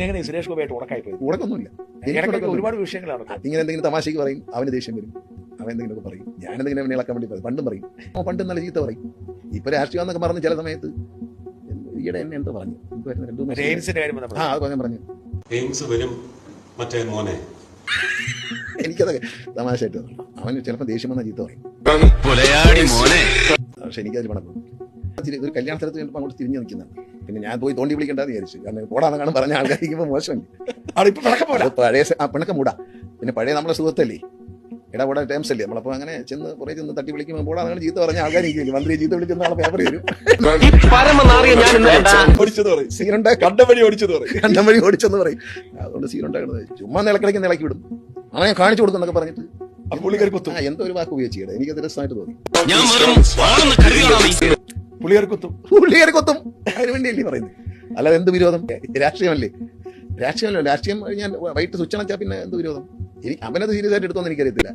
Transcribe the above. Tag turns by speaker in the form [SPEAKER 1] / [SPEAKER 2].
[SPEAKER 1] എങ്ങനെ സുരേഷ് ഗോപിയായിട്ട് ഉടക്കായി പോയി?
[SPEAKER 2] ഉടക്കൊന്നുമില്ല.
[SPEAKER 1] ഒരുപാട് വിഷയങ്ങളാണ്.
[SPEAKER 2] അതിങ്ങനെ എന്തെങ്കിലും തമാശയ്ക്ക് പറയും, അവന് ദേഷ്യം വരും, അവൻ എന്തെങ്കിലുമൊക്കെ പറയും, ഞാൻ എന്തെങ്കിലും അവനെ ഇളക്കാൻ വേണ്ടി പറയും. പണ്ടും പറയും, പണ്ടും നല്ല ചീത്ത പറയും. ഇപ്പൊ രാഷ്ട്രീയം എന്നൊക്കെ പറഞ്ഞ് ചില സമയത്ത് ഈയിടെ എന്നെ എന്തോ പറഞ്ഞു, പറഞ്ഞു എനിക്കതൊക്കെ തമാശയായിട്ട് അവന് ചിലപ്പോൾ ദേഷ്യം വന്ന ചീത്ത പറയും. പക്ഷെ എനിക്കതിൽ പണക്കും. ഒരു കല്യാണ സ്ഥലത്ത് കഴിഞ്ഞപ്പോൾ അങ്ങോട്ട് തിരിഞ്ഞു നിൽക്കുന്നതാണ്. പിന്നെ ഞാൻ പോയി തോണ്ടി വിളിക്കേണ്ടെന്ന് വിചാരിച്ചു. കാരണം പോടാന്നാണ് പറഞ്ഞ ആൾക്കാരിക്കുമ്പോൾ മോശമല്ലേ, പഴയ പിണക്കം മൂടാ. പിന്നെ പഴയ നമ്മളെ സുഹൃത്തല്ലേ, ഇടപെടാ ടേംസ് അല്ലേ, നമ്മളപ്പോൾ അങ്ങനെ ചെന്ന് കുറേ ചെന്ന് തട്ടി വിളിക്കുമ്പോൾ പോടാന്നാണ് ചീത്ത പറഞ്ഞ ആൾക്കാരിക്കും. മന്ത്രി ചീത്ത വിളിക്കുന്ന ആളെ പേപ്പർ വരും, ഓടിച്ചത് പറയും. സീനുണ്ട്, കണ്ടവഴി ഓടിച്ചത് പറയും, കണ്ടവഴി ഓടിച്ചെന്ന് പറയും. അതുകൊണ്ട് സീനുണ്ടാക്കുന്നത് ചുമ്മാ നിലക്കിടയ്ക്ക് നിലക്കി വിടും. അവനെ കാണിച്ചു കൊടുക്കുന്നൊക്കെ പറഞ്ഞിട്ട് പുള്ളിക്കാർ കുത്തും. എന്തോ ഒരു വാക്ക് ഉപയോഗിച്ചിട്ട് എനിക്കത് രസമായിട്ട് തോന്നി. പുള്ളിക്കാർ കൊത്തും അതിന് വേണ്ടിയല്ലേ പറയുന്നത്, അല്ലാതെ എന്ത് വിരോധം? രാഷ്ട്രീയമല്ലേ, രാഷ്ട്രീയം ഞാൻ വൈകിട്ട് സ്വിച്ച് അണച്ചാൽ പിന്നെ എന്ത് വിരോധം? അവനത് സീരിയസ് ആയിട്ട് എടുത്തോന്ന് എനിക്കറിയത്തില്ല.